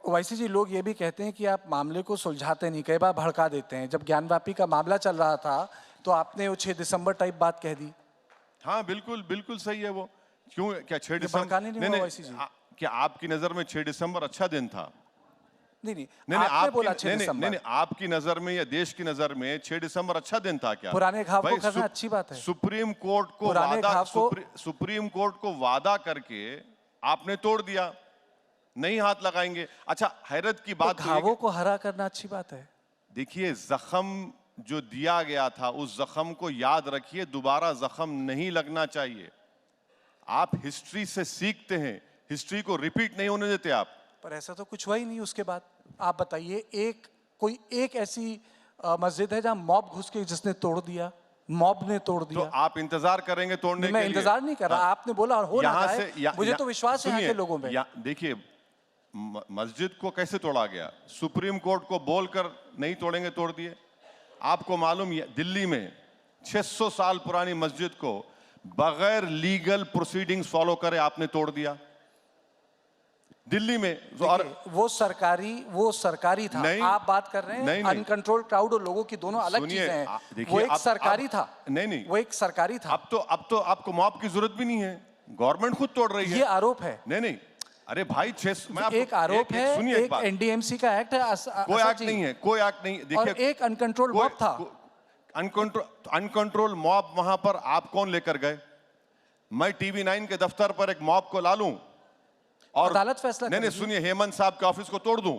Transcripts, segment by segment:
ओवैसी जी, लोग ये भी कहते हैं कि आप मामले को सुलझाते नहीं, कई बार भड़का देते हैं। जब ज्ञानवापी का मामला चल रहा था तो आपने वो 6 दिसंबर टाइप बात कह दी। हाँ बिल्कुल बिल्कुल सही है वो। क्यों, क्या 6 भड़काने दिसंबर? नहीं हुआ ओवैसी जी? क्या आपकी नजर में 6 दिसंबर अच्छा दिन था? नहीं नहीं, नहीं, आपने बोला 6 नहीं दिसंबर। नहीं, आपकी नजर में या देश की नजर में 6 दिसंबर अच्छा दिन था क्या? पुराने घाव को भाई करना अच्छी बात है। सुप्रीम कोर्ट को पुराने वादा, घाव को सुप्रीम कोर्ट को वादा करके आपने तोड़ दिया, नहीं हाथ लगाएंगे। अच्छा, हैरत की बात तो घावों को हरा करना अच्छी बात है। देखिए, जख्म जो दिया गया था उस जख्म को याद रखिए, दोबारा जख्म नहीं लगना चाहिए। आप हिस्ट्री से सीखते हैं, हिस्ट्री को रिपीट नहीं होने देते आप। पर ऐसा तो कुछ हुआ ही नहीं उसके बाद। आप बताइए, कोई एक ऐसी मस्जिद है जहां मॉब घुस के जिसने तोड़ दिया? मॉब ने तोड़ दिया। तो आप इंतजार करेंगे तोड़ने के लिए? मैं इंतजार नहीं कर रहा, आपने बोला और हो रहा है। मुझे तो विश्वास है यहाँ के लोगों में। देखिए, मस्जिद को कैसे तोड़ा गया? सुप्रीम कोर्ट को बोलकर नहीं तोड़ेंगे, तोड़ दिए। आपको मालूम है दिल्ली में 600 साल पुरानी मस्जिद को बगैर लीगल प्रोसीडिंग्स फॉलो करे आपने तोड़ दिया दिल्ली में। और वो सरकारी था। आप बात कर रहे हैं अनकंट्रोल क्राउड और लोगों की, दोनों अलग चीजें हैं। वो एक सरकारी था। नहीं, वो एक सरकारी था। अब तो आपको मॉब की जरूरत भी नहीं है, गवर्नमेंट खुद तोड़ रही है। ये आरोप है। नहीं, अरे भाई, एक आरोप है, एक एनडीएमसी का एक्ट है। कोई एक्ट नहीं है, कोई एक्ट नहीं। देखिए, एक अनकंट्रोल मॉब था। अनकंट्रोल मॉब वहां पर आप कौन लेकर गए? मैं टीवी 9 के दफ्तर पर एक मॉब को ला लूं और अदालत फैसला नहीं, सुनिए, हेमंत साहब के ऑफिस को तोड़ दूं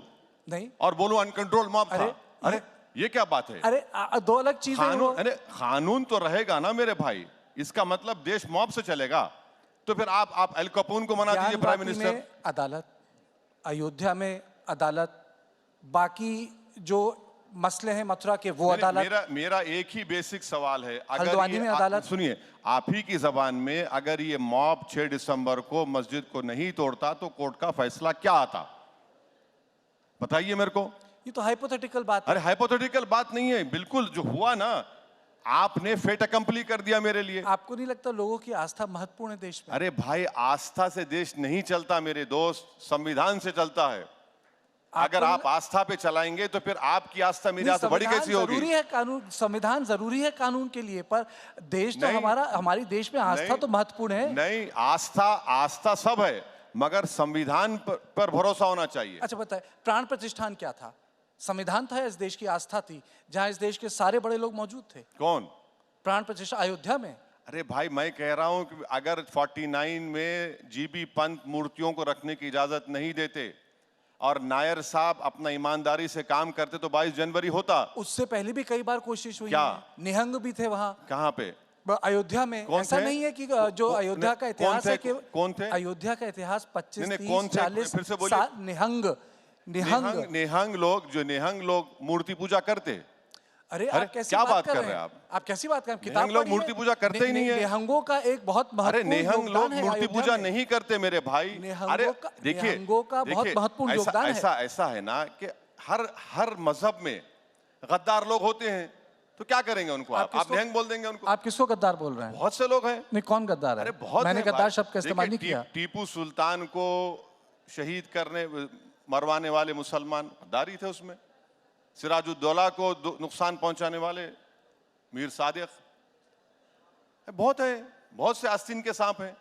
नहीं और बोलूं अनकंट्रोल मॉब था? अरे ये क्या बात है? अरे दो अलग चीजें हैं। अरे कानून तो रहेगा ना मेरे भाई, इसका मतलब देश मॉब से चलेगा? तो फिर आप एल कपूर को मना दीजिए प्राइम मिनिस्टर। अदालत, अयोध्या में अदालत, बाकी जो मसले हैं मथुरा के वो अदालत। मेरा एक ही बेसिक सवाल है, हल्द्वानी में अदालत। सुनिए, आप ही की जबान में, अगर ये मॉब 6 दिसंबर को मस्जिद को नहीं तोड़ता तो कोर्ट का फैसला क्या आता? बताइए मेरे को। ये तो हाइपोथेटिकल बात है। अरे हाइपोथेटिकल बात नहीं है, बिल्कुल जो हुआ ना, आपने फेट अकम्पली कर दिया मेरे लिए। आपको नहीं लगता लोगों की आस्था महत्वपूर्ण है देश में? अरे भाई, आस्था से देश नहीं चलता मेरे दोस्त, संविधान से चलता है। अगर आप आस्था पे चलाएंगे तो फिर आपकी आस्था मेरी आस्था बड़ी कैसी होगी? जरूरी है कानून, संविधान जरूरी है कानून के लिए, पर देश तो हमारी देश में आस्था तो महत्वपूर्ण है। नहीं, आस्था सब है, मगर संविधान पर भरोसा होना चाहिए। अच्छा बताए, प्राण प्रतिष्ठान क्या था? संविधान था, इस देश की आस्था थी, जहां इस देश के सारे बड़े लोग मौजूद थे। कौन? प्राण प्रतिष्ठा अयोध्या में। अरे भाई, मैं कह रहा हूं कि अगर 49 में जीबी पंत मूर्तियों को रखने की इजाजत नहीं देते और नायर साहब अपना ईमानदारी से काम करते तो 22 जनवरी होता। उससे पहले भी कई बार कोशिश हुई। क्या निहंग भी थे वहां? कहाँ पे? अयोध्या में। ऐसा नहीं है कि जो अयोध्या का इतिहास है कि कौन थे? अयोध्या का इतिहास 25, 30, 40 साल निहंग लोग मूर्ति पूजा करते। अरे आप कैसी बात कर रहे हैं? आप कैसी बात कर रहे हैं? किताब लोग मूर्ति पूजा करते ही नहीं है। निहंगों का एक बहुत महत्वपूर्ण योगदान है। निहंग लोग मूर्ति पूजा नहीं करते मेरे भाई। अरे देखिए, निहंगों का बहुत महत्वपूर्ण योगदान है। ऐसा है ना कि हर मजहब में गद्दार लोग होते हैं, तो क्या करेंगे उनको? आप निहंग बोल देंगे उनको? आप किसको गद्दार बोल रहे हैं? बहुत से लोग हैं। नहीं, कौन गद्दार है? अरे बहुत, मैंने गद्दार शब्द का इस्तेमाल नहीं किया। टीपू सुल्तान को शहीद करने मरवाने वाले मुसलमान गद्दारी थे उसमें। सिराजुद्दौला को नुकसान पहुंचाने वाले मीर सादिक, बहुत है, बहुत से आस्तीन के सांप हैं।